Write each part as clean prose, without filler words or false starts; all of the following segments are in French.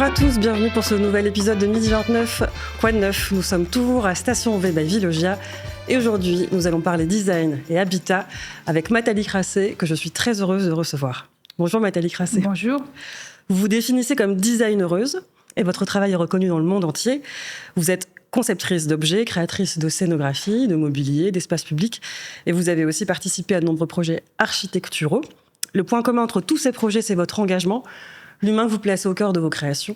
Bonjour à tous, bienvenue pour ce nouvel épisode de Midi 29. Quoi de neuf? Nous sommes toujours à Station V by Veolia et aujourd'hui nous allons parler design et habitat avec Nathalie Crasset que je suis très heureuse de recevoir. Bonjour Nathalie Crasset. Bonjour. Vous vous définissez comme designereuse et votre travail est reconnu dans le monde entier. Vous êtes conceptrice d'objets, créatrice de scénographie, de mobilier, d'espaces publics et vous avez aussi participé à de nombreux projets architecturaux. Le point commun entre tous ces projets, c'est votre engagement, l'humain que vous placez au cœur de vos créations.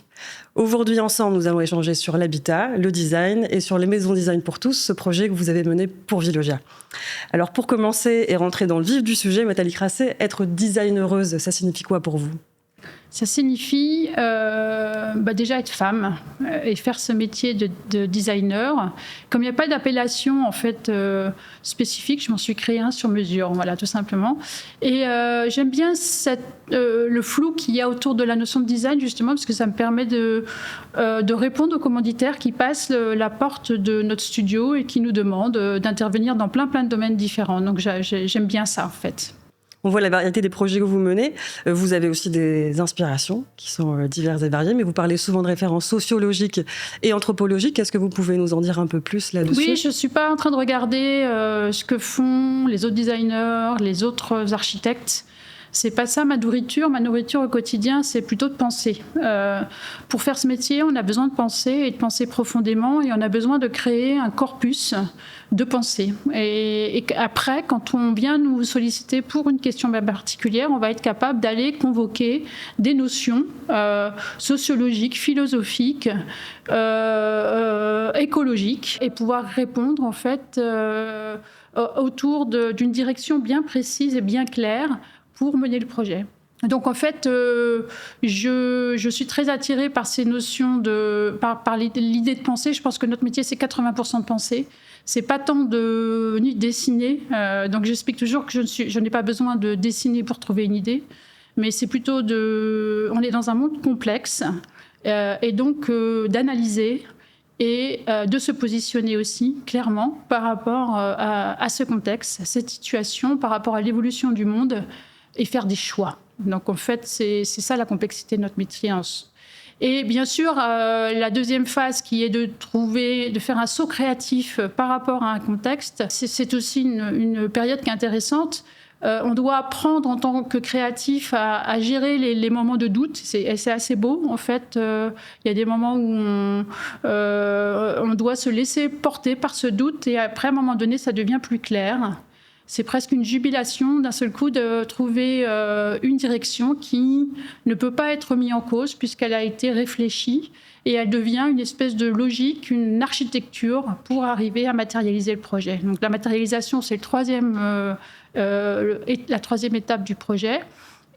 Aujourd'hui, ensemble, nous allons échanger sur l'habitat, le design et sur les maisons design pour tous, ce projet que vous avez mené pour Veolia. Alors, pour commencer et rentrer dans le vif du sujet, Nathalie Crasset, être designereuse, ça signifie quoi pour vous ? Ça signifie déjà être femme et faire ce métier de designer. Comme il n'y a pas d'appellation en fait spécifique, je m'en suis créé un sur mesure, voilà, tout simplement. Et j'aime bien le flou qu'il y a autour de la notion de design, justement, parce que ça me permet de répondre aux commanditaires qui passent la porte de notre studio et qui nous demandent d'intervenir dans plein de domaines différents. Donc j'aime bien ça, en fait. On voit la variété des projets que vous menez. Vous avez aussi des inspirations qui sont diverses et variées, mais vous parlez souvent de références sociologiques et anthropologiques. Est-ce que vous pouvez nous en dire un peu plus là-dessus ? Oui, je ne suis pas en train de regarder ce que font les autres designers, les autres architectes. C'est pas ça ma nourriture. Ma nourriture au quotidien, c'est plutôt de penser. Pour faire ce métier, on a besoin de penser et de penser profondément et on a besoin de créer un corpus de pensée. Et après, quand on vient nous solliciter pour une question particulière, on va être capable d'aller convoquer des notions sociologiques, philosophiques, écologiques et pouvoir répondre en fait autour d'une direction bien précise et bien claire pour mener le projet. Donc en fait, je suis très attirée par ces notions par l'idée de penser. Je pense que notre métier, c'est 80% de penser. C'est pas tant de dessiner. Donc j'explique toujours que je n'ai pas besoin de dessiner pour trouver une idée, mais c'est plutôt on est dans un monde complexe et donc d'analyser et de se positionner aussi clairement par rapport à ce contexte, à cette situation, par rapport à l'évolution du monde et faire des choix. Donc en fait, c'est ça la complexité de notre métier. Et bien sûr, la deuxième phase qui est de faire un saut créatif par rapport à un contexte, c'est aussi une période qui est intéressante. On doit apprendre en tant que créatif à gérer les moments de doute. C'est assez beau, en fait. Il y a des moments où on doit se laisser porter par ce doute et après, à un moment donné, ça devient plus clair. C'est presque une jubilation d'un seul coup de trouver une direction qui ne peut pas être mise en cause puisqu'elle a été réfléchie et elle devient une espèce de logique, une architecture pour arriver à matérialiser le projet. Donc la matérialisation, c'est la troisième étape du projet.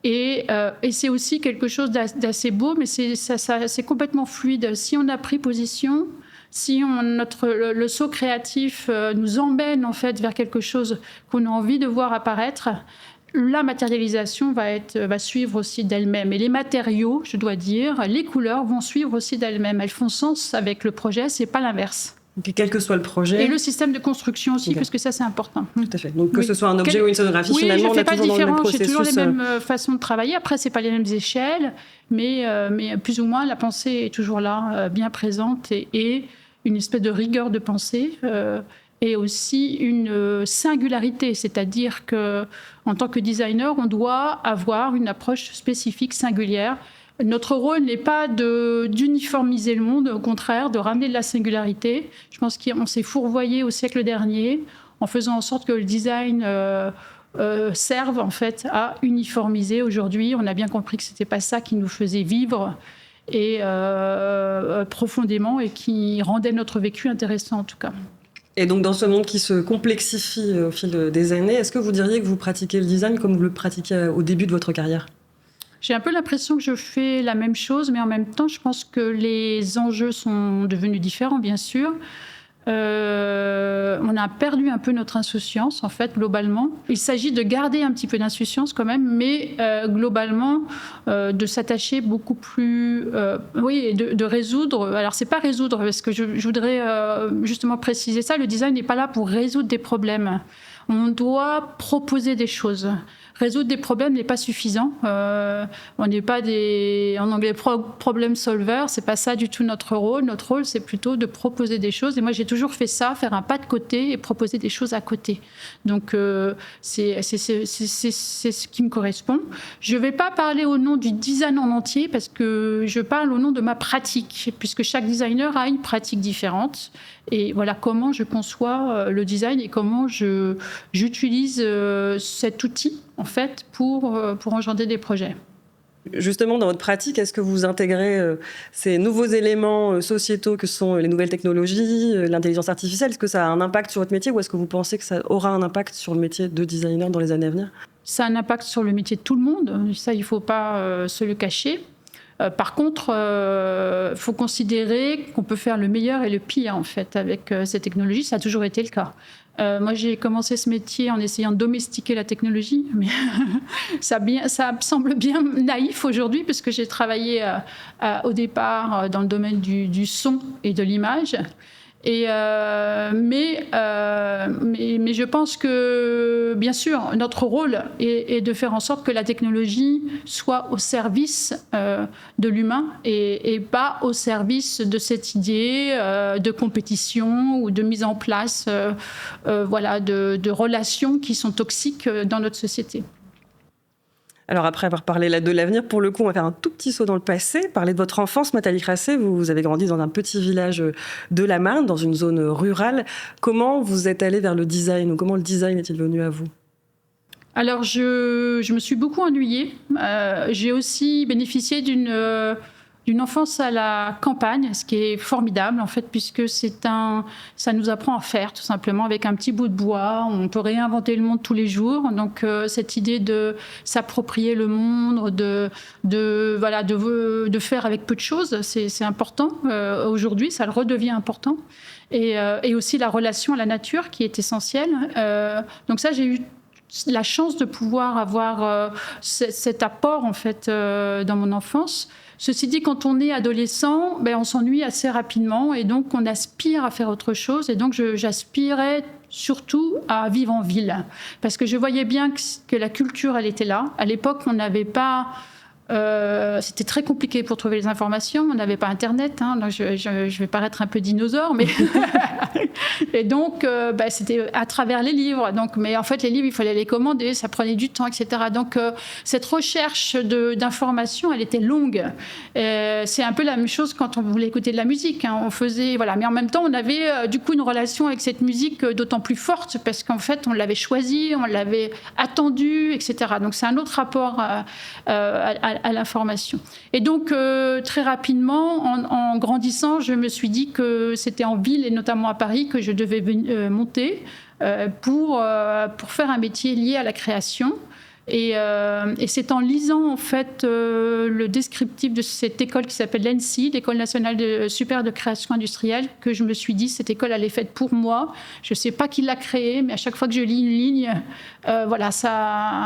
Et c'est aussi quelque chose d'assez beau, mais c'est complètement fluide. Si on a pris position, si le saut créatif nous emmène en fait vers quelque chose qu'on a envie de voir apparaître, la matérialisation va suivre aussi d'elle-même. Et les matériaux, je dois dire, les couleurs vont suivre aussi d'elles-mêmes. Elles font sens avec le projet, c'est pas l'inverse. Et quel que soit le projet. Et le système de construction aussi, parce que ça, c'est important. Tout à fait. Donc, que ce soit un objet ou une scénographie, finalement, on est toujours dans le même processus. J'ai toujours les mêmes façons de travailler. Après, c'est pas les mêmes échelles, mais plus ou moins, la pensée est toujours là, bien présente, et une espèce de rigueur de pensée, et aussi une singularité. C'est-à-dire qu'en tant que designer, on doit avoir une approche spécifique, singulière. Notre rôle n'est pas d'uniformiser le monde, au contraire, de ramener de la singularité. Je pense qu'on s'est fourvoyé au siècle dernier en faisant en sorte que le design serve en fait à uniformiser. Aujourd'hui, on a bien compris que ce n'était pas ça qui nous faisait vivre et profondément et qui rendait notre vécu intéressant en tout cas. Et donc dans ce monde qui se complexifie au fil des années, est-ce que vous diriez que vous pratiquez le design comme vous le pratiquiez au début de votre carrière ? J'ai un peu l'impression que je fais la même chose, mais en même temps, je pense que les enjeux sont devenus différents, bien sûr. On a perdu un peu notre insouciance, en fait, globalement. Il s'agit de garder un petit peu d'insouciance quand même, mais globalement, de s'attacher beaucoup plus... de résoudre... Alors, c'est pas résoudre, parce que je voudrais justement préciser ça. Le design n'est pas là pour résoudre des problèmes. On doit proposer des choses. résoudre des problèmes n'est pas suffisant. On n'est pas en anglais, problem solver. C'est pas ça du tout notre rôle. Notre rôle, c'est plutôt de proposer des choses. Et moi, j'ai toujours fait ça, faire un pas de côté et proposer des choses à côté. Donc, c'est ce qui me correspond. Je ne vais pas parler au nom du design en entier parce que je parle au nom de ma pratique, puisque chaque designer a une pratique différente. Et voilà comment je conçois le design et comment j'utilise cet outil en fait pour engendrer des projets. Justement, dans votre pratique, est-ce que vous intégrez ces nouveaux éléments sociétaux que sont les nouvelles technologies, l'intelligence artificielle? Est-ce que ça a un impact sur votre métier ou est-ce que vous pensez que ça aura un impact sur le métier de designer dans les années à venir? Ça a un impact sur le métier de tout le monde, ça il ne faut pas se le cacher. Par contre, faut considérer qu'on peut faire le meilleur et le pire en fait avec ces technologies. Ça a toujours été le cas. Moi, j'ai commencé ce métier en essayant de domestiquer la technologie, mais ça me semble bien naïf aujourd'hui parce que j'ai travaillé au départ dans le domaine du son et de l'image. Mais je pense que, bien sûr, notre rôle est de faire en sorte que la technologie soit au service de l'humain et pas au service de cette idée de compétition ou de mise en place de relations qui sont toxiques dans notre société. Alors après avoir parlé de l'avenir, pour le coup, on va faire un tout petit saut dans le passé. Parler de votre enfance, Nathalie Crasset. Vous avez grandi dans un petit village de la Marne, dans une zone rurale. Comment vous êtes allée vers le design ou comment le design est-il venu à vous? Alors, je me suis beaucoup ennuyée. J'ai aussi bénéficié d'une enfance à la campagne, ce qui est formidable en fait, puisque ça nous apprend à faire tout simplement avec un petit bout de bois. On peut réinventer le monde tous les jours. Donc cette idée de s'approprier le monde, de faire avec peu de choses, c'est important. Aujourd'hui, ça le redevient important. Et aussi la relation à la nature qui est essentielle. Donc ça, j'ai eu la chance de pouvoir avoir cet apport en fait dans mon enfance. Ceci dit, quand on est adolescent, on s'ennuie assez rapidement et donc on aspire à faire autre chose. Et donc j'aspirais surtout à vivre en ville parce que je voyais bien que la culture, elle était là. À l'époque, on n'avait pas... c'était très compliqué pour trouver les informations. On n'avait pas Internet. Donc je vais paraître un peu dinosaure, mais et donc c'était à travers les livres. Mais en fait, les livres, il fallait les commander, ça prenait du temps, etc. Donc cette recherche d'informations, elle était longue. C'est un peu la même chose quand on voulait écouter de la musique. On faisait mais en même temps, on avait du coup une relation avec cette musique d'autant plus forte parce qu'en fait, on l'avait choisie, on l'avait attendue, etc. Donc c'est un autre rapport à l'information. Et donc, très rapidement, en grandissant, je me suis dit que c'était en ville, et notamment à Paris, que je devais monter pour faire un métier lié à la création. Et c'est en lisant en fait le descriptif de cette école qui s'appelle l'ENSI, l'École nationale supérieure de création industrielle, que je me suis dit cette école elle est faite pour moi. Je ne sais pas qui l'a créée, mais à chaque fois que je lis une ligne, ça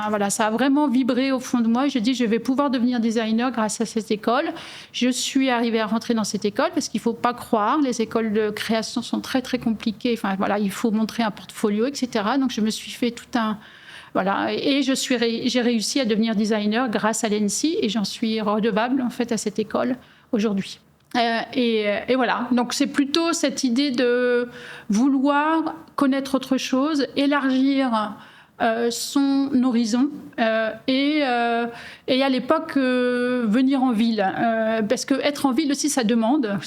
a vraiment vibré au fond de moi. Je dis je vais pouvoir devenir designer grâce à cette école. Je suis arrivée à rentrer dans cette école parce qu'il ne faut pas croire, les écoles de création sont très très compliquées. Il faut montrer un portfolio, etc. Donc je me suis fait tout un... et j'ai réussi à devenir designer grâce à l'ENSI et j'en suis redevable en fait à cette école aujourd'hui. Et voilà, donc c'est plutôt cette idée de vouloir connaître autre chose, élargir son horizon et à l'époque venir en ville parce que être en ville aussi ça demande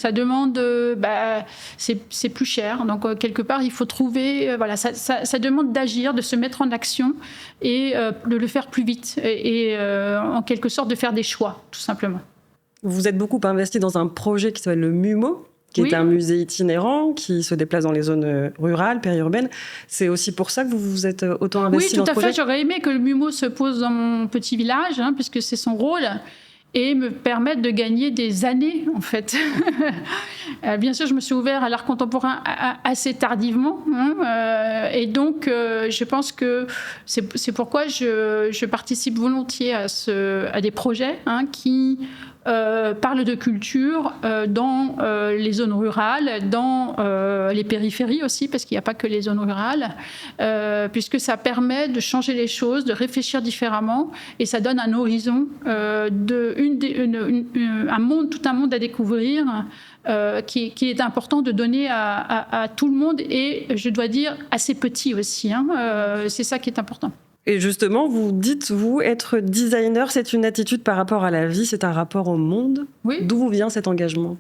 c'est plus cher, donc quelque part il faut trouver ça demande d'agir, de se mettre en action et de le faire plus vite et en quelque sorte de faire des choix tout simplement. Vous êtes beaucoup investi dans un projet qui s'appelle le MUMO, qui est un musée itinérant qui se déplace dans les zones rurales, périurbaines. C'est aussi pour ça que vous vous êtes autant investi dans ce projet? Oui, tout à fait. J'aurais aimé que le MUMO se pose dans mon petit village, puisque c'est son rôle, et me permette de gagner des années, en fait. Bien sûr, je me suis ouvert à l'art contemporain assez tardivement. Et donc, je pense que c'est pourquoi je participe volontiers à des projets qui parle de culture dans les zones rurales, dans les périphéries aussi, parce qu'il n'y a pas que les zones rurales, puisque ça permet de changer les choses, de réfléchir différemment, et ça donne un horizon, un monde à découvrir, qui est important de donner à tout le monde, et je dois dire assez petit aussi. C'est ça qui est important. Et justement, vous dites, vous, être designer, c'est une attitude par rapport à la vie, c'est un rapport au monde. Oui. D'où vous vient cet engagement ?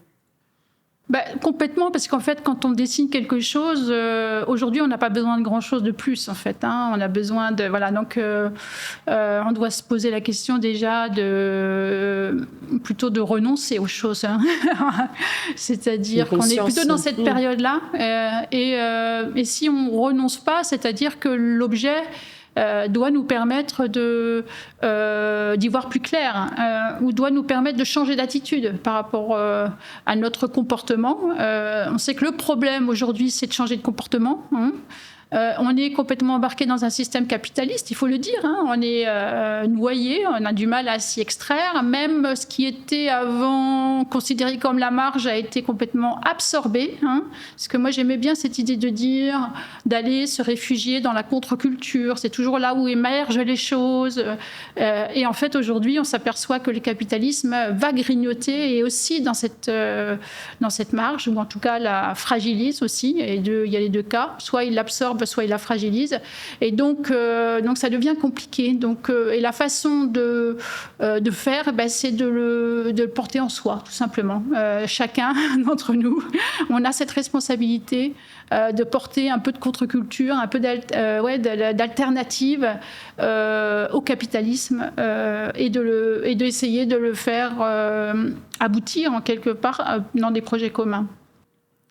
Complètement, parce qu'en fait, quand on dessine quelque chose, aujourd'hui, on n'a pas besoin de grand-chose de plus, en fait. On a besoin de... Voilà, donc on doit se poser la question déjà plutôt de renoncer aux choses. C'est-à-dire qu'on est plutôt dans cette période-là. Et si on ne renonce pas, c'est-à-dire que l'objet doit nous permettre d'y voir plus clair, ou doit nous permettre de changer d'attitude par rapport à notre comportement. On sait que le problème aujourd'hui, c'est de changer de comportement. On est complètement embarqué dans un système capitaliste, il faut le dire. On est noyé, on a du mal à s'y extraire. Même ce qui était avant considéré comme la marge a été complètement absorbé. Parce que moi, j'aimais bien cette idée d'aller se réfugier dans la contre-culture. C'est toujours là où émergent les choses. Et en fait, aujourd'hui, on s'aperçoit que le capitalisme va grignoter, et aussi dans cette marge, ou en tout cas la fragilise aussi. Et il y a les deux cas. Soit il l'absorbe, soit il la fragilise, et donc ça devient compliqué. Et la façon de faire, c'est de le porter en soi, tout simplement. Chacun d'entre nous, on a cette responsabilité de porter un peu de contre-culture, un peu d'alternative au capitalisme, et d'essayer de le faire aboutir en quelque part dans des projets communs.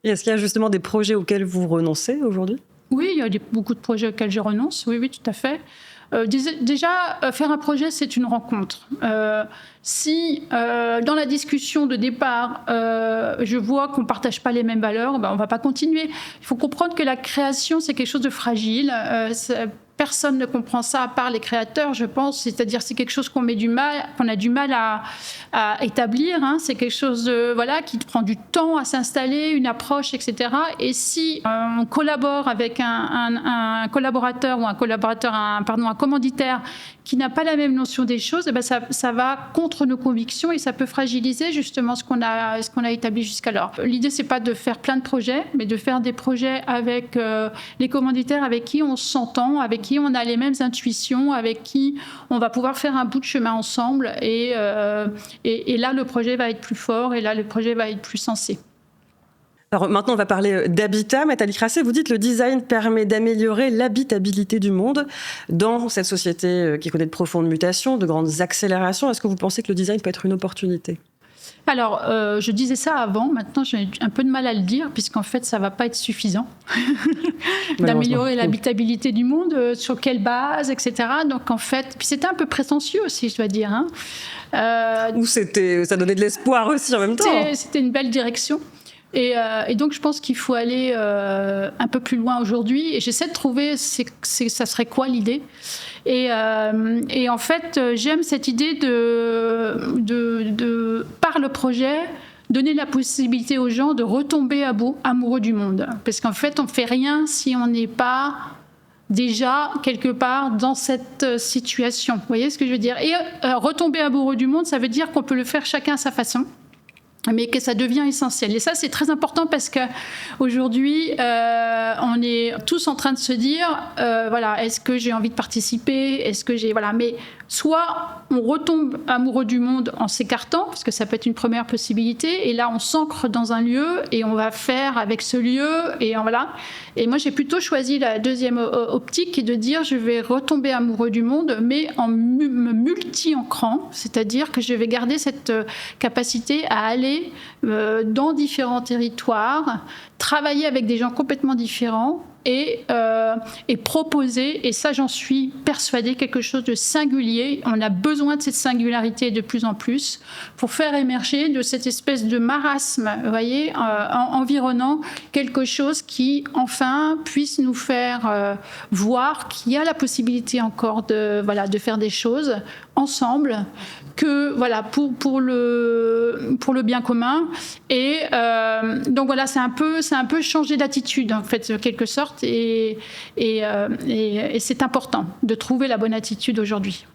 Et est-ce qu'il y a justement des projets auxquels vous renoncez aujourd'hui ? Oui, il y a beaucoup de projets auxquels je renonce, oui, tout à fait. Déjà, faire un projet, c'est une rencontre. Si dans la discussion de départ, je vois qu'on ne partage pas les mêmes valeurs, on ne va pas continuer. Il faut comprendre que la création, c'est quelque chose de fragile. Personne ne comprend ça à part les créateurs, je pense. C'est-à-dire, c'est quelque chose qu'on a du mal à établir. C'est quelque chose qui prend du temps à s'installer, une approche, etc. Et si on collabore avec un collaborateur ou un commanditaire qui n'a pas la même notion des choses, ça va contre nos convictions, et ça peut fragiliser justement ce qu'on a établi jusqu'alors. L'idée, c'est pas de faire plein de projets, mais de faire des projets avec les commanditaires avec qui on s'entend, avec qui on a les mêmes intuitions, avec qui on va pouvoir faire un bout de chemin ensemble, et là, le projet va être plus fort, et là, le projet va être plus sensé. Alors maintenant, on va parler d'habitat. Nathalie Crasset, vous dites que le design permet d'améliorer l'habitabilité du monde dans cette société qui connaît de profondes mutations, de grandes accélérations. Est-ce que vous pensez que le design peut être une opportunité ? Alors, je disais ça avant. Maintenant, j'ai un peu de mal à le dire, puisqu'en fait, ça ne va pas être suffisant d'améliorer l'habitabilité du monde. Sur quelle base, etc. Donc, en fait, puis c'était un peu prétentieux aussi, je dois dire. Ou ça donnait de l'espoir aussi en même temps. C'était une belle direction. Et donc, je pense qu'il faut aller un peu plus loin aujourd'hui. Et j'essaie de trouver ça serait quoi l'idée. Et en fait, j'aime cette idée de par le projet, donner la possibilité aux gens de retomber amoureux du monde. Parce qu'en fait, on ne fait rien si on n'est pas déjà quelque part dans cette situation. Vous voyez ce que je veux dire ? Et retomber amoureux du monde, ça veut dire qu'on peut le faire chacun à sa façon, mais que ça devient essentiel. Et ça, c'est très important, parce qu'aujourd'hui, on est tous en train de se dire, est-ce que j'ai envie de participer ? Est-ce que mais soit on retombe amoureux du monde en s'écartant, parce que ça peut être une première possibilité, et là, on s'ancre dans un lieu, et on va faire avec ce lieu, et voilà. Et moi, j'ai plutôt choisi la deuxième optique, qui est de dire, je vais retomber amoureux du monde, mais en me multi-ancrant, c'est-à-dire que je vais garder cette capacité à aller dans différents territoires, travailler avec des gens complètement différents, et proposer, et ça j'en suis persuadée, quelque chose de singulier. On a besoin de cette singularité de plus en plus pour faire émerger de cette espèce de marasme, vous voyez, environnant quelque chose qui enfin puisse nous faire voir qu'il y a la possibilité encore de faire des choses ensemble, que pour le bien commun. Et donc voilà, c'est un peu changer d'attitude en fait, en quelque sorte, et c'est important de trouver la bonne attitude aujourd'hui.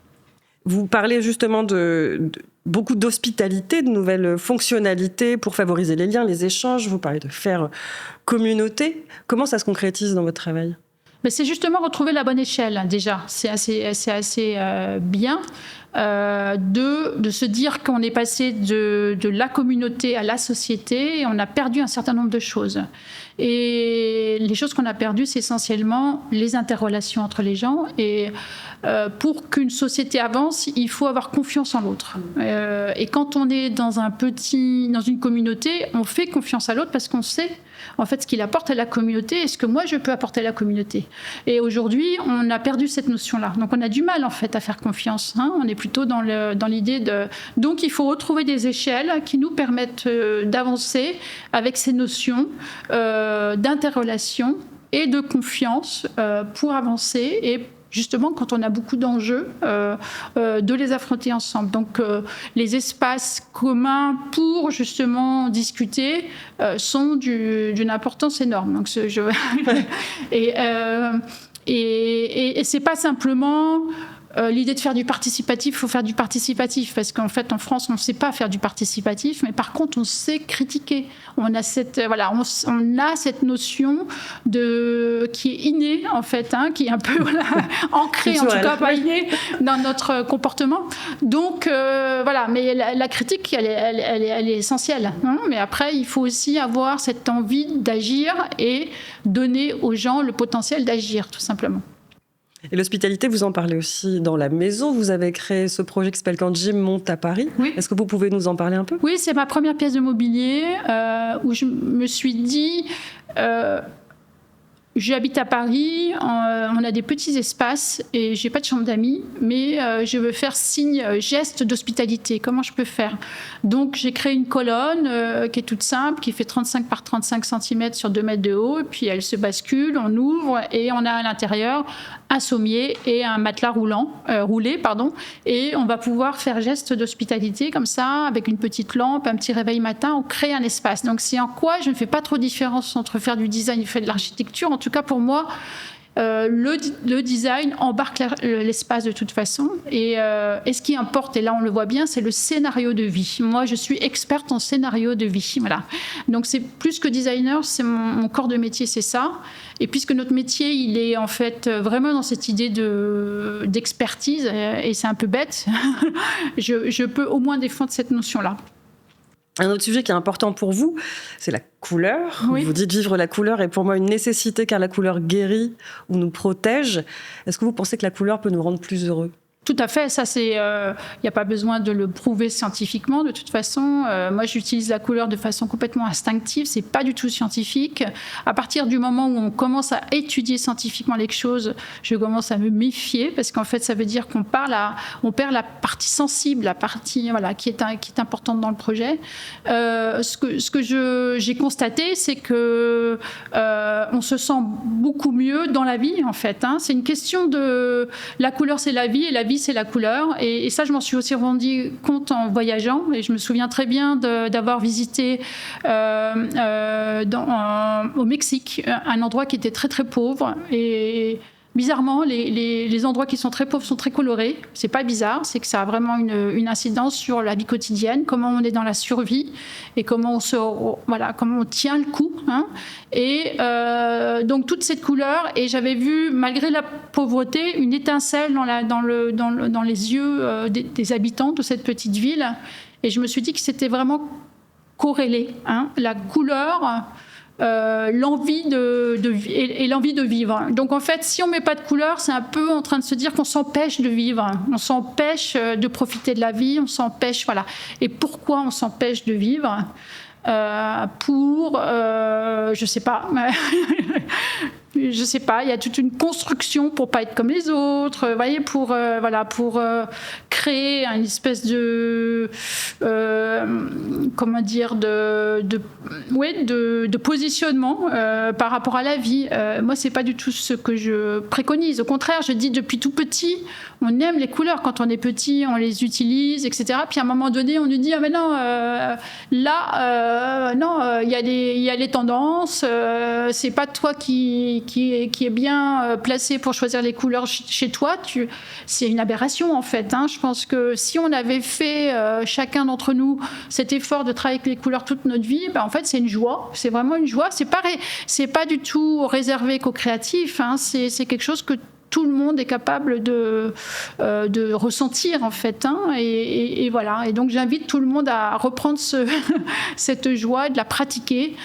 Vous parlez justement de beaucoup d'hospitalité, de nouvelles fonctionnalités pour favoriser les liens, les échanges. Vous parlez de faire communauté. Comment ça se concrétise dans votre travail ? Mais c'est justement retrouver la bonne échelle, déjà. C'est assez bien de se dire qu'on est passé de la communauté à la société et on a perdu un certain nombre de choses. Et les choses qu'on a perdues, c'est essentiellement les interrelations entre les gens. Et pour qu'une société avance, il faut avoir confiance en l'autre. Et quand on est dans une communauté, on fait confiance à l'autre parce qu'on sait en fait ce qu'il apporte à la communauté et ce que moi je peux apporter à la communauté. Et aujourd'hui, on a perdu cette notion-là. Donc on a du mal en fait à faire confiance. On est plutôt dans l'idée de... Donc il faut retrouver des échelles qui nous permettent d'avancer avec ces notions d'interrelation et de confiance pour avancer et justement, quand on a beaucoup d'enjeux, de les affronter ensemble. Donc, les espaces communs pour justement discuter sont d'une importance énorme. Donc, et c'est pas simplement l'idée de faire du participatif. Il faut faire du participatif parce qu'en fait, en France, on ne sait pas faire du participatif, mais par contre, on sait critiquer. On a cette notion qui est innée, en fait, qui est un peu ancrée, en tout cas pas innée, dans notre comportement. Donc, mais la critique, elle est essentielle. Mais après, il faut aussi avoir cette envie d'agir et donner aux gens le potentiel d'agir, tout simplement. Et l'hospitalité, vous en parlez aussi dans la maison. Vous avez créé ce projet qui s'appelle Quand Jim monte à Paris. Oui. Est-ce que vous pouvez nous en parler un peu ? Oui, c'est ma première pièce de mobilier où je me suis dit... J'habite à Paris, on a des petits espaces et j'ai pas de chambre d'amis, mais je veux faire geste d'hospitalité. Comment je peux faire ? Donc j'ai créé une colonne qui est toute simple, qui fait 35 par 35 cm sur 2 mètres de haut, et puis elle se bascule, on ouvre et on a à l'intérieur un sommier et un matelas roulé, et on va pouvoir faire geste d'hospitalité comme ça, avec une petite lampe, un petit réveil matin, on crée un espace. Donc c'est en quoi je ne fais pas trop de différence entre faire du design et faire de l'architecture. En tout cas, pour moi, le design embarque l'espace de toute façon. Et ce qui importe, et là on le voit bien, c'est le scénario de vie. Moi, je suis experte en scénario de vie. Voilà. Donc c'est plus que designer, c'est mon corps de métier, c'est ça. Et puisque notre métier, il est en fait vraiment dans cette idée d'expertise, et c'est un peu bête, je peux au moins défendre cette notion-là. Un autre sujet qui est important pour vous, c'est la couleur. Oui. Vous dites vivre la couleur est pour moi une nécessité car la couleur guérit ou nous protège. Est-ce que vous pensez que la couleur peut nous rendre plus heureux ? Tout à fait, ça c'est, y a pas besoin de le prouver scientifiquement de toute façon. Moi j'utilise la couleur de façon complètement instinctive, c'est pas du tout scientifique. À partir du moment où on commence à étudier scientifiquement les choses, je commence à me méfier parce qu'en fait ça veut dire qu'on perd la partie sensible, la partie qui est importante dans le projet. Ce que j'ai constaté, c'est que on se sent beaucoup mieux dans la vie en fait. C'est une question de la couleur, c'est la vie et la vie c'est la couleur, et ça je m'en suis aussi rendu compte en voyageant, et je me souviens très bien d'avoir visité au Mexique un endroit qui était très très pauvre, et bizarrement les endroits qui sont très pauvres sont très colorés. C'est pas bizarre, c'est que ça a vraiment une incidence sur la vie quotidienne, comment on est dans la survie et comment on tient le coup, et donc toute cette couleur, et j'avais vu malgré la pauvreté une étincelle dans les yeux des habitants de cette petite ville, et je me suis dit que c'était vraiment corrélé, la couleur, l'envie et l'envie de vivre. Donc en fait, si on met pas de couleur, c'est un peu en train de se dire qu'on s'empêche de vivre, on s'empêche de profiter de la vie, on s'empêche, Et pourquoi on s'empêche de vivre ? Je sais pas. je sais pas, il y a toute une construction pour pas être comme les autres, vous voyez, pour créer une espèce de comment dire de positionnement par rapport à la vie. Moi, c'est pas du tout ce que je préconise. Au contraire, je dis depuis tout petit, on aime les couleurs. Quand on est petit, on les utilise, etc. Puis à un moment donné, on nous dit ah mais non, il y a les tendances. C'est pas toi qui est bien placé pour choisir les couleurs chez toi. C'est une aberration en fait. Je pense que si on avait fait chacun d'entre nous cet effort de travailler avec les couleurs toute notre vie, en fait c'est une joie. C'est vraiment une joie. C'est pas du tout réservé qu'aux créatifs. C'est quelque chose que tout le monde est capable de ressentir en fait, et voilà. Et donc j'invite tout le monde à reprendre cette joie et de la pratiquer,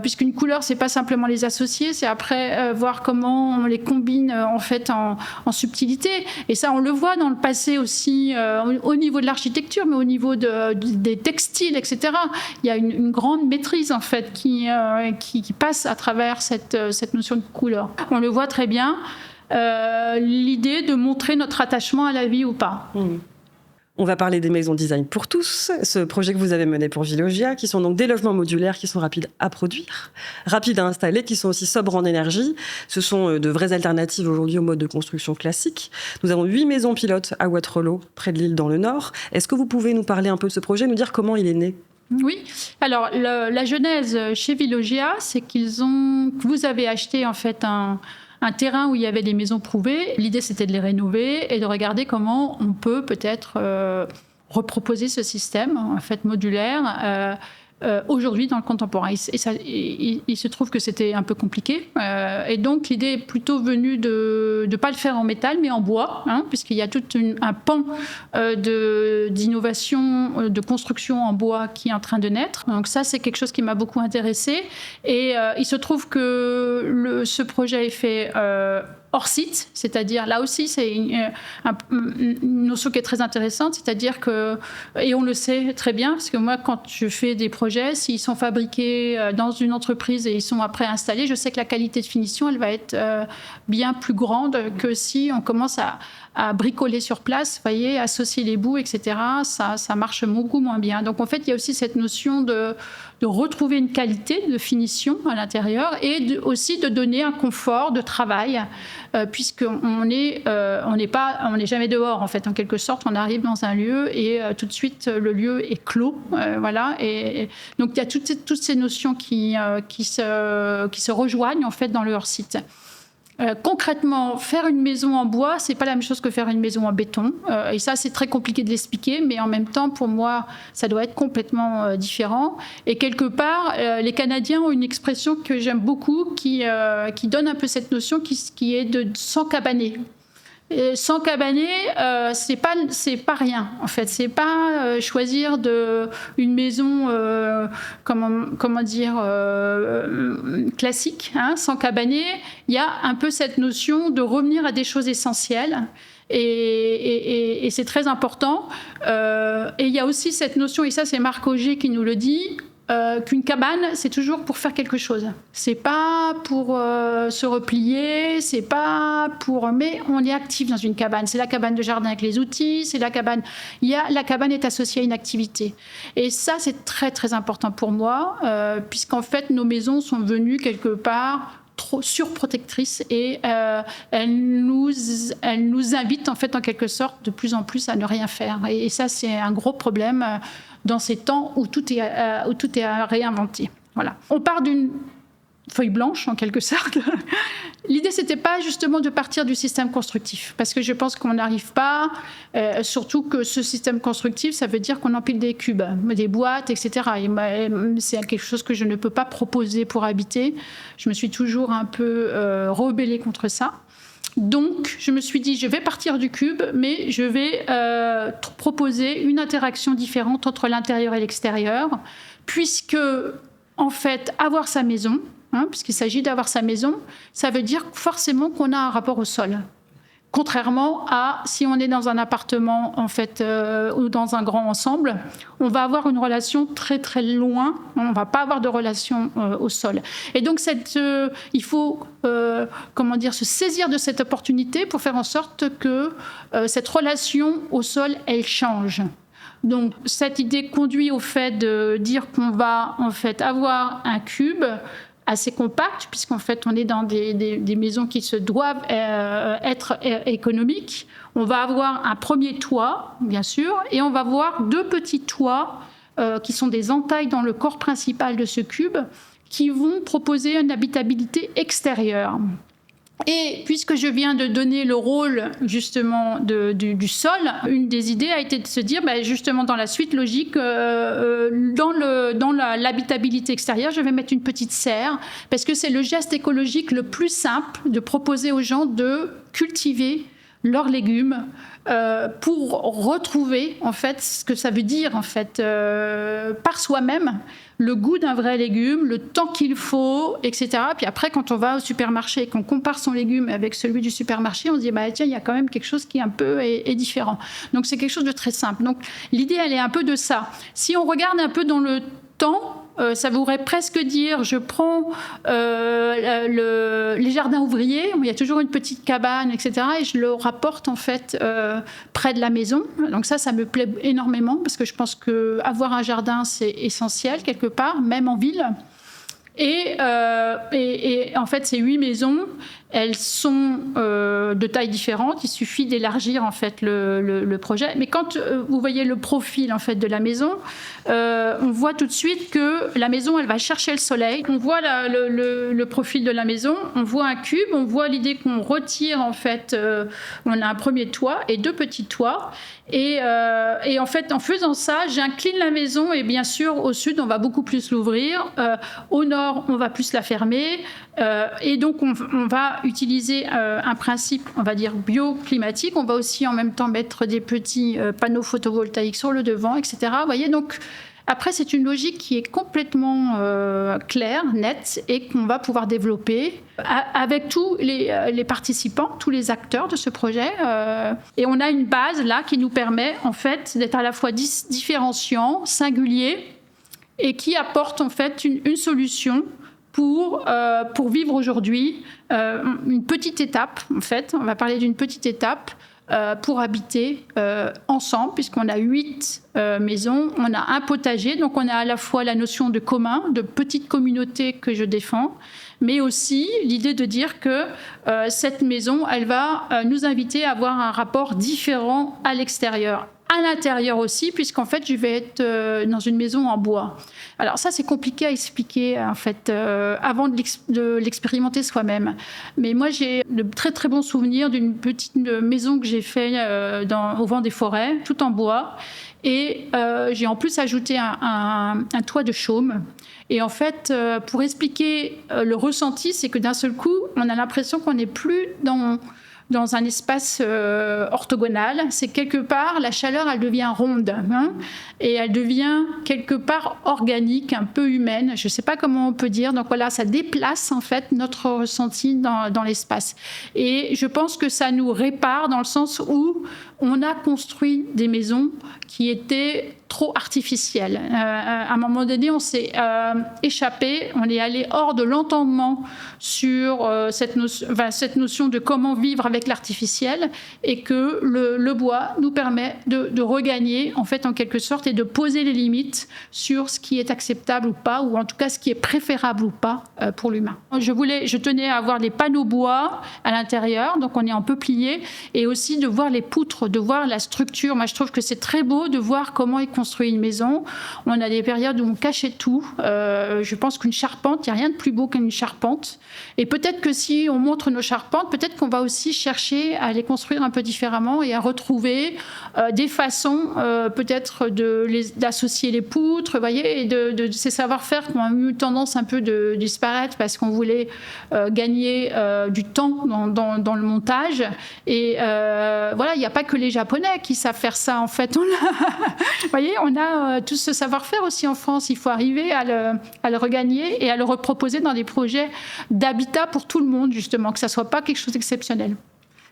puisqu'une couleur c'est pas simplement les associer, c'est après voir comment on les combine en fait en subtilité. Et ça on le voit dans le passé aussi, au niveau de l'architecture, mais au niveau des textiles, etc. Il y a une grande maîtrise en fait qui passe à travers cette notion de couleur. On le voit très bien. L'idée de montrer notre attachement à la vie ou pas. On va parler des maisons design pour tous, ce projet que vous avez mené pour Vilogia, qui sont donc des logements modulaires qui sont rapides à produire, rapides à installer, qui sont aussi sobres en énergie. Ce sont de vraies alternatives aujourd'hui au mode de construction classique. Nous avons 8 maisons pilotes à Waterloo, près de Lille dans le Nord. Est-ce que vous pouvez nous parler un peu de ce projet, nous dire comment il est né ? Oui, alors la genèse chez Vilogia, c'est vous avez acheté en fait un terrain où il y avait des maisons prouvées. L'idée, c'était de les rénover et de regarder comment on peut peut-être reproposer ce système en fait modulaire aujourd'hui dans le contemporain. Il se trouve que c'était un peu compliqué. Et donc, l'idée est plutôt venue de ne pas le faire en métal, mais en bois, puisqu'il y a tout un pan d'innovation, de construction en bois qui est en train de naître. Donc ça, c'est quelque chose qui m'a beaucoup intéressée. Et il se trouve que ce projet est fait hors site, c'est-à-dire là aussi c'est une notion qui est très intéressante, c'est-à-dire que, et on le sait très bien, parce que moi quand je fais des projets, s'ils sont fabriqués dans une entreprise et ils sont après installés, je sais que la qualité de finition elle va être bien plus grande que si on commence à bricoler sur place, vous voyez, associer les bouts, etc. Ça marche beaucoup moins bien. Donc en fait, il y a aussi cette notion de retrouver une qualité de finition à l'intérieur et aussi de donner un confort de travail, puisqu'on n'est jamais dehors en fait. En quelque sorte, on arrive dans un lieu et tout de suite le lieu est clos, voilà. Et donc il y a toutes ces notions qui se rejoignent en fait dans le hors-site. Concrètement, faire une maison en bois, c'est pas la même chose que faire une maison en béton. Et ça, c'est très compliqué de l'expliquer, mais en même temps, pour moi, ça doit être complètement différent. Et quelque part, les Canadiens ont une expression que j'aime beaucoup, qui donne un peu cette notion, qui est de s'encabaner. Sans cabaner, c'est pas rien en fait. C'est pas choisir une maison comment dire classique, sans cabaner. Il y a un peu cette notion de revenir à des choses essentielles. Et c'est très important. Et il y a aussi cette notion, et ça c'est Marc Auger qui nous le dit, qu'une cabane, c'est toujours pour faire quelque chose. C'est pas pour se replier, c'est pas pour... Mais on est actif dans une cabane. C'est la cabane de jardin avec les outils, c'est la cabane... La cabane est associée à une activité. Et ça, c'est très, très important pour moi, puisqu'en fait, nos maisons sont devenues quelque part trop surprotectrices et elles nous invitent, en fait, en quelque sorte, de plus en plus à ne rien faire. Et ça, c'est un gros problème dans ces temps où tout est à réinventer. Voilà. On part d'une feuille blanche, en quelque sorte. L'idée, c'était pas justement de partir du système constructif, parce que je pense qu'on n'arrive pas, surtout que ce système constructif, ça veut dire qu'on empile des cubes, des boîtes, etc. Et c'est quelque chose que je ne peux pas proposer pour habiter. Je me suis toujours un peu rebellée contre ça. Donc, je me suis dit, je vais partir du cube, mais je vais proposer une interaction différente entre l'intérieur et l'extérieur, puisque, en fait, avoir sa maison, puisqu'il s'agit d'avoir sa maison, ça veut dire forcément qu'on a un rapport au sol, Contrairement à si on est dans un appartement en fait ou dans un grand ensemble, on va avoir une relation très très loin, on va pas avoir de relation au sol. Et donc il faut se saisir de cette opportunité pour faire en sorte que cette relation au sol elle change. Donc cette idée conduit au fait de dire qu'on va en fait avoir un cube assez compact, puisqu'en fait, on est dans des maisons qui se doivent être économiques. On va avoir un premier toit, bien sûr, et on va avoir 2 petits toits qui sont des entailles dans le corps principal de ce cube, qui vont proposer une habitabilité extérieure. Et puisque je viens de donner le rôle justement du sol, une des idées a été de se dire, justement dans la suite logique, dans l'habitabilité extérieure, je vais mettre une petite serre, parce que c'est le geste écologique le plus simple de proposer aux gens de cultiver leurs légumes pour retrouver en fait ce que ça veut dire en fait par soi-même, le goût d'un vrai légume, le temps qu'il faut, etc. Puis après, quand on va au supermarché et qu'on compare son légume avec celui du supermarché, on se dit tiens, il y a quand même quelque chose qui est différent. Donc c'est quelque chose de très simple. Donc l'idée, elle est un peu de ça. Si on regarde un peu dans le temps, ça voudrait presque dire, je prends les jardins ouvriers, où il y a toujours une petite cabane, etc., et je le rapporte en fait près de la maison. Donc ça me plaît énormément, parce que je pense qu'avoir un jardin, c'est essentiel quelque part, même en ville. Et en fait, ces 8 maisons, elles sont de tailles différentes. Il suffit d'élargir en fait le projet. Mais quand vous voyez le profil en fait de la maison, on voit tout de suite que la maison, elle va chercher le soleil. On voit le profil de la maison, on voit un cube, on voit l'idée qu'on retire en fait. On a un premier toit et 2 petits toits. Et en fait, en faisant ça, j'incline la maison et bien sûr, au sud, on va beaucoup plus l'ouvrir. Au nord, on va plus la fermer. Et donc, on va utiliser un principe, on va dire, bioclimatique. On va aussi en même temps mettre des petits panneaux photovoltaïques sur le devant, etc. Vous voyez, donc, après, c'est une logique qui est complètement claire, nette, et qu'on va pouvoir développer avec tous les participants, tous les acteurs de ce projet. Et on a une base là qui nous permet en fait d'être à la fois différenciant, singulier, et qui apporte en fait une solution pour vivre aujourd'hui. Une petite étape, en fait, on va parler d'une petite étape pour habiter ensemble, puisqu'on a 8 maisons, on a un potager, donc on a à la fois la notion de commun, de petite communauté que je défends, mais aussi l'idée de dire que cette maison, elle va nous inviter à avoir un rapport différent à l'extérieur. À l'intérieur aussi, puisqu'en fait, je vais être dans une maison en bois. Alors ça, c'est compliqué à expliquer, en fait, avant de l'expérimenter soi-même. Mais moi, j'ai de très, très bons souvenirs d'une petite maison que j'ai fait au vent des forêts, tout en bois. Et j'ai en plus ajouté un toit de chaume. Et en fait, pour expliquer le ressenti, c'est que d'un seul coup, on a l'impression qu'on n'est plus dans un espace orthogonal. C'est quelque part, la chaleur, elle devient ronde, et elle devient quelque part organique, un peu humaine. Je ne sais pas comment on peut dire. Donc voilà, ça déplace en fait notre ressenti dans l'espace. Et je pense que ça nous répare dans le sens où on a construit des maisons qui étaient trop artificielles. À un moment donné, on s'est échappé, on est allé hors de l'entendement sur cette notion de comment vivre avec l'artificiel, et que le bois nous permet de regagner, en fait, en quelque sorte, et de poser les limites sur ce qui est acceptable ou pas, ou en tout cas ce qui est préférable ou pas pour l'humain. Je tenais à avoir les panneaux bois à l'intérieur, donc on est en peuplier, et aussi de voir les poutres, de voir la structure. Moi, je trouve que c'est très beau de voir comment est construit une maison. On a des périodes où on cachait tout. Je pense qu'une charpente, il n'y a rien de plus beau qu'une charpente. Et peut-être que si on montre nos charpentes, peut-être qu'on va aussi chercher à les construire un peu différemment et à retrouver des façons peut-être d'associer les poutres, vous voyez, et de ces savoir-faire qui ont eu tendance un peu de disparaître parce qu'on voulait gagner du temps dans le montage. Et voilà, il n'y a pas que les Japonais qui savent faire ça, en fait. Vous voyez, on a tout ce savoir-faire aussi en France. Il faut arriver à le regagner et à le reproposer dans des projets d'habitat pour tout le monde, justement, que ça ne soit pas quelque chose d'exceptionnel.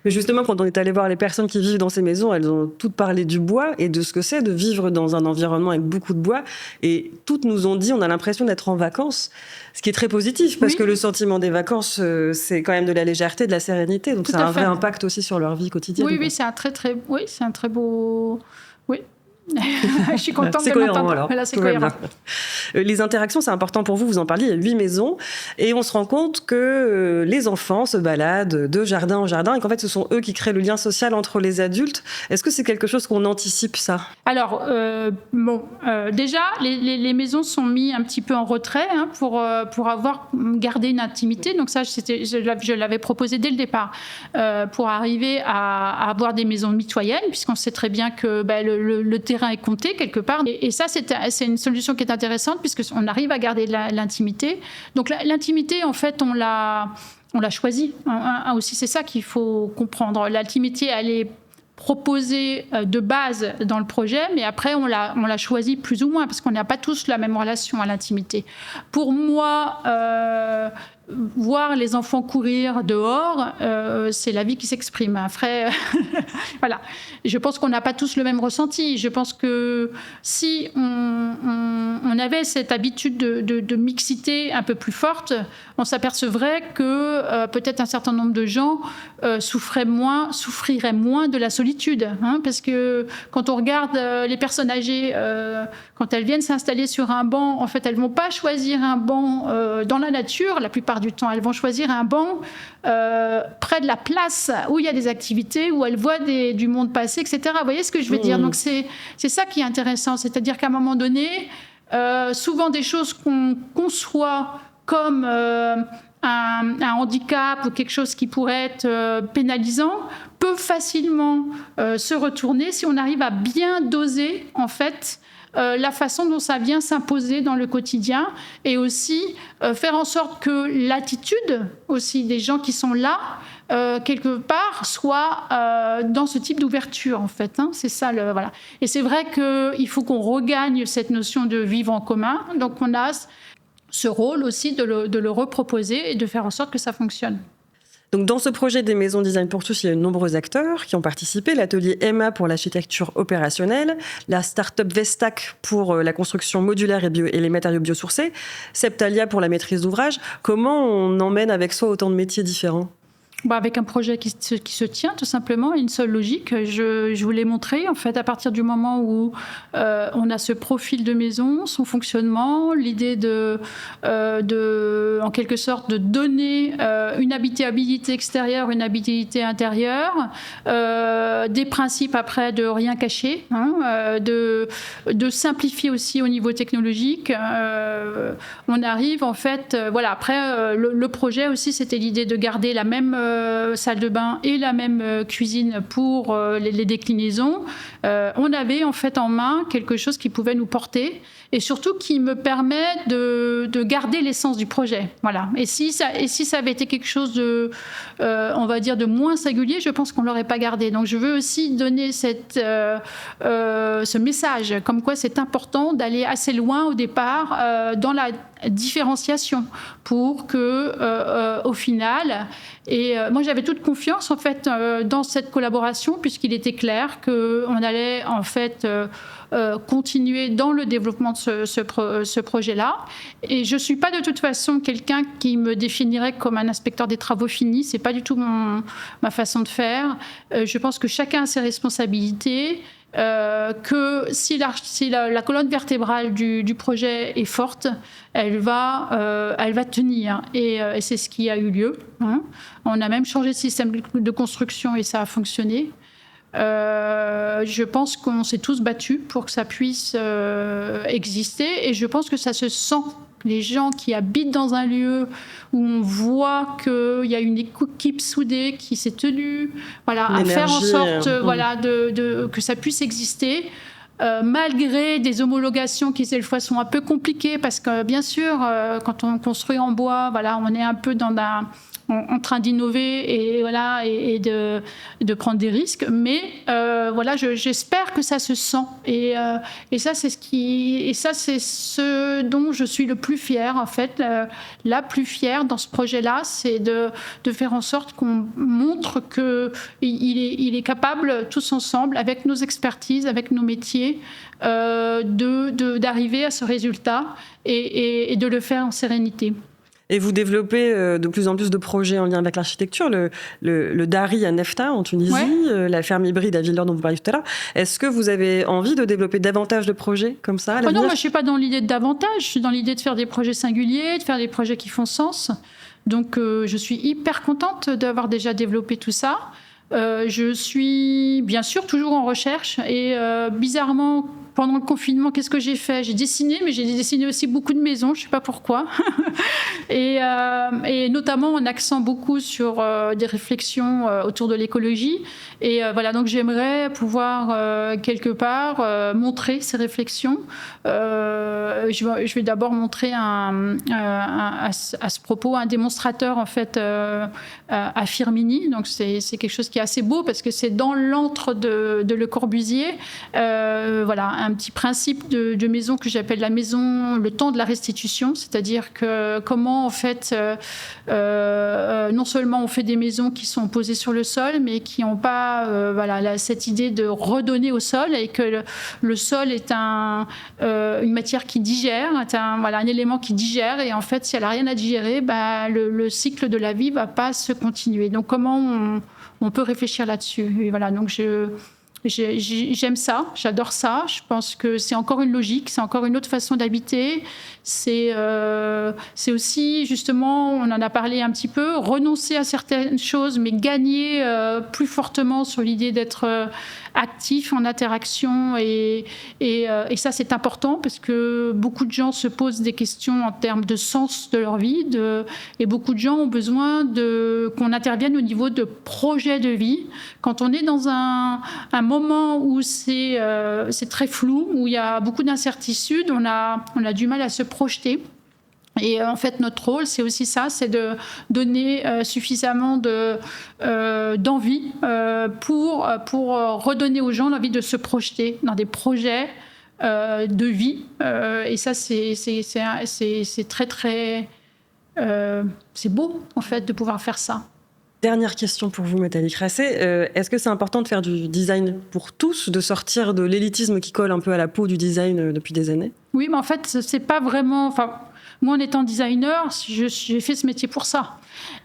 Mais justement, quand on est allé voir les personnes qui vivent dans ces maisons, elles ont toutes parlé du bois et de ce que c'est de vivre dans un environnement avec beaucoup de bois. Et toutes nous ont dit, on a l'impression d'être en vacances, ce qui est très positif, parce que le sentiment des vacances, c'est quand même de la légèreté, de la sérénité. Donc ça a un vrai impact aussi sur leur vie quotidienne. Oui, c'est un très beau... Oui. Je suis contente c'est de cohérent, m'entendre. alors. Voilà, c'est cohérent. Les interactions, c'est important pour vous. Vous en parliez, il y a 8 maisons. Et on se rend compte que les enfants se baladent de jardin en jardin et qu'en fait, ce sont eux qui créent le lien social entre les adultes. Est-ce que c'est quelque chose qu'on anticipe, ça? Alors, déjà, les maisons sont mises un petit peu en retrait pour avoir gardé une intimité. Donc ça, je l'avais proposé dès le départ pour arriver à avoir des maisons mitoyennes, puisqu'on sait très bien que le terrain est compté quelque part. Et ça, c'est une solution qui est intéressante puisqu'on arrive à garder l'intimité. Donc l'intimité, en fait, on l'a choisie. Aussi, c'est ça qu'il faut comprendre. L'intimité, elle est proposée de base dans le projet, mais après, on l'a choisie plus ou moins parce qu'on n'a pas tous la même relation à l'intimité. Pour moi, voir les enfants courir dehors, c'est la vie qui s'exprime. Après, voilà. Je pense qu'on n'a pas tous le même ressenti. Je pense que si on avait cette habitude de mixité un peu plus forte, on s'apercevrait que peut-être un certain nombre de gens souffriraient moins de la solitude. Parce que quand on regarde les personnes âgées, quand elles viennent s'installer sur un banc, en fait, elles ne vont pas choisir un banc dans la nature. La plupart du temps, elles vont choisir un banc près de la place où il y a des activités, où elles voient du monde passer, etc. Vous voyez ce que je veux dire? Donc c'est ça qui est intéressant, c'est-à-dire qu'à un moment donné, souvent des choses qu'on conçoit comme un handicap ou quelque chose qui pourrait être pénalisant peut facilement se retourner si on arrive à bien doser en fait la façon dont ça vient s'imposer dans le quotidien et aussi faire en sorte que l'attitude aussi des gens qui sont là quelque part soit dans ce type d'ouverture en fait. C'est ça voilà. Et c'est vrai qu'il faut qu'on regagne cette notion de vivre en commun. Donc on a ce rôle aussi de le reproposer et de faire en sorte que ça fonctionne. Donc, dans ce projet des maisons Design pour tous, il y a de nombreux acteurs qui ont participé. L'atelier Emma pour l'architecture opérationnelle, la start-up Vestac pour la construction modulaire et les matériaux biosourcés, Septalia pour la maîtrise d'ouvrage. Comment on emmène avec soi autant de métiers différents ? Avec un projet qui se tient, tout simplement, une seule logique. Je vous l'ai montré, en fait, à partir du moment où on a ce profil de maison, son fonctionnement, l'idée en quelque sorte, de donner une habitabilité extérieure, une habitabilité intérieure, des principes après de rien cacher, de simplifier aussi au niveau technologique. On arrive, en fait, voilà. Après, le projet aussi, c'était l'idée de garder la même salle de bain et la même cuisine pour les déclinaisons. On avait en fait en main quelque chose qui pouvait nous porter et surtout qui me permet de garder l'essence du projet. Voilà. Et si ça avait été quelque chose de, on va dire, de moins singulier, je pense qu'on ne l'aurait pas gardé. Donc je veux aussi donner ce message, comme quoi c'est important d'aller assez loin au départ dans la différenciation pour que, au final, et moi j'avais toute confiance en fait dans cette collaboration puisqu'il était clair qu'on allait en fait continuer dans le développement de ce projet-là. Et je suis pas de toute façon quelqu'un qui me définirait comme un inspecteur des travaux finis. C'est pas du tout ma façon de faire. Je pense que chacun a ses responsabilités. Que si la colonne vertébrale du projet est forte, elle va tenir. Et c'est ce qui a eu lieu. On a même changé de système de construction et ça a fonctionné. Je pense qu'on s'est tous battus pour que ça puisse exister et je pense que ça se sent. Les gens qui habitent dans un lieu où on voit qu'il y a une équipe soudée qui s'est tenue, voilà, à faire en sorte voilà, que ça puisse exister. Malgré des homologations qui, cette fois, sont un peu compliquées parce que, bien sûr, quand on construit en bois, voilà, on est un peu dans en train d'innover et de prendre des risques. Mais j'espère que ça se sent. Et ça, c'est ce dont je suis le plus fière, en fait. La plus fière dans ce projet-là, c'est de faire en sorte qu'on montre qu'il est capable, tous ensemble, avec nos expertises, avec nos métiers, d'arriver à ce résultat et de le faire en sérénité. Et vous développez de plus en plus de projets en lien avec l'architecture, le Dari à Nefta en Tunisie, la ferme hybride à Villers dont vous parliez tout à l'heure. Est-ce que vous avez envie de développer davantage de projets comme ça à l'avenir ? Non, moi je ne suis pas dans l'idée de davantage, je suis dans l'idée de faire des projets singuliers, de faire des projets qui font sens. Donc je suis hyper contente d'avoir déjà développé tout ça. Je suis bien sûr toujours en recherche et bizarrement, pendant le confinement, qu'est-ce que j'ai fait ? J'ai dessiné, mais j'ai dessiné aussi beaucoup de maisons, je ne sais pas pourquoi. et notamment en accent beaucoup sur des réflexions autour de l'écologie. Et donc j'aimerais pouvoir quelque part montrer ces réflexions. Je vais d'abord montrer à ce propos un démonstrateur en fait à Firminy. Donc c'est quelque chose qui est assez beau parce que c'est dans l'antre de Le Corbusier. Un petit principe de maison que j'appelle la maison, le temps de la restitution, c'est-à-dire que comment en fait non seulement on fait des maisons qui sont posées sur le sol, mais qui n'ont pas cette idée de redonner au sol et que le sol est une matière qui digère, est un élément qui digère et en fait si elle n'a rien à digérer, le cycle de la vie ne va pas se continuer. Donc comment on peut réfléchir là-dessus. Et voilà, donc j'aime ça, j'adore ça. Je pense que c'est encore une logique, c'est encore une autre façon d'habiter. C'est aussi, justement, on en a parlé un petit peu, renoncer à certaines choses, mais gagner plus fortement sur l'idée d'être actif en interaction. Et ça, c'est important parce que beaucoup de gens se posent des questions en termes de sens de leur vie. Et beaucoup de gens ont besoin qu'on intervienne au niveau de projets de vie. Quand on est dans un moment où c'est très flou, où il y a beaucoup d'incertitudes, on a du mal à se projeter. Et en fait, notre rôle, c'est aussi ça, c'est de donner suffisamment d'envie pour redonner aux gens l'envie de se projeter dans des projets de vie. Et ça, c'est très, très... c'est beau, en fait, de pouvoir faire ça. Dernière question pour vous, Nathalie Crasset. Est-ce que c'est important de faire du design pour tous, de sortir de l'élitisme qui colle un peu à la peau du design depuis des années ? Oui, mais en fait, c'est pas vraiment... Moi, en étant designer, j'ai fait ce métier pour ça.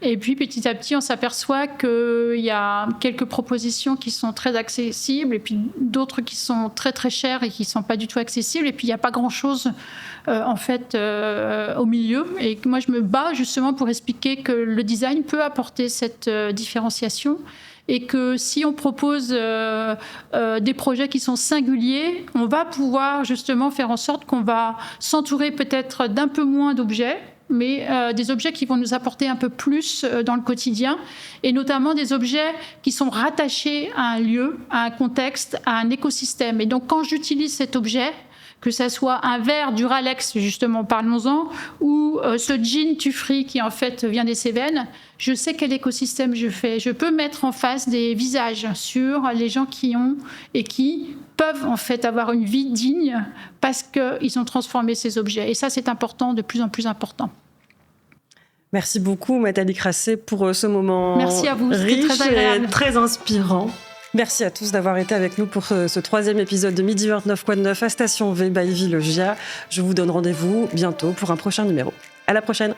Et puis, petit à petit, on s'aperçoit qu'il y a quelques propositions qui sont très accessibles et puis d'autres qui sont très, très chères et qui ne sont pas du tout accessibles. Et puis, il n'y a pas grand-chose, en fait, au milieu. Et moi, je me bats justement pour expliquer que le design peut apporter cette différenciation. Et que si on propose des projets qui sont singuliers, on va pouvoir justement faire en sorte qu'on va s'entourer peut-être d'un peu moins d'objets, mais des objets qui vont nous apporter un peu plus dans le quotidien, et notamment des objets qui sont rattachés à un lieu, à un contexte, à un écosystème. Et donc quand j'utilise cet objet, que ça soit un verre Duralex, justement, parlons-en, ou ce jean Tufri qui, en fait, vient des Cévennes, je sais quel écosystème je fais. Je peux mettre en face des visages sur les gens qui ont et qui peuvent, en fait, avoir une vie digne parce qu'ils ont transformé ces objets. Et ça, c'est important, de plus en plus important. Merci beaucoup, Nathalie Crasset, pour ce moment Merci à vous, riche très agréable. Et très inspirant. Merci à tous d'avoir été avec nous pour ce troisième épisode de Midi 29 Quoi de neuf à Station V by Villogia. Je vous donne rendez-vous bientôt pour un prochain numéro. À la prochaine.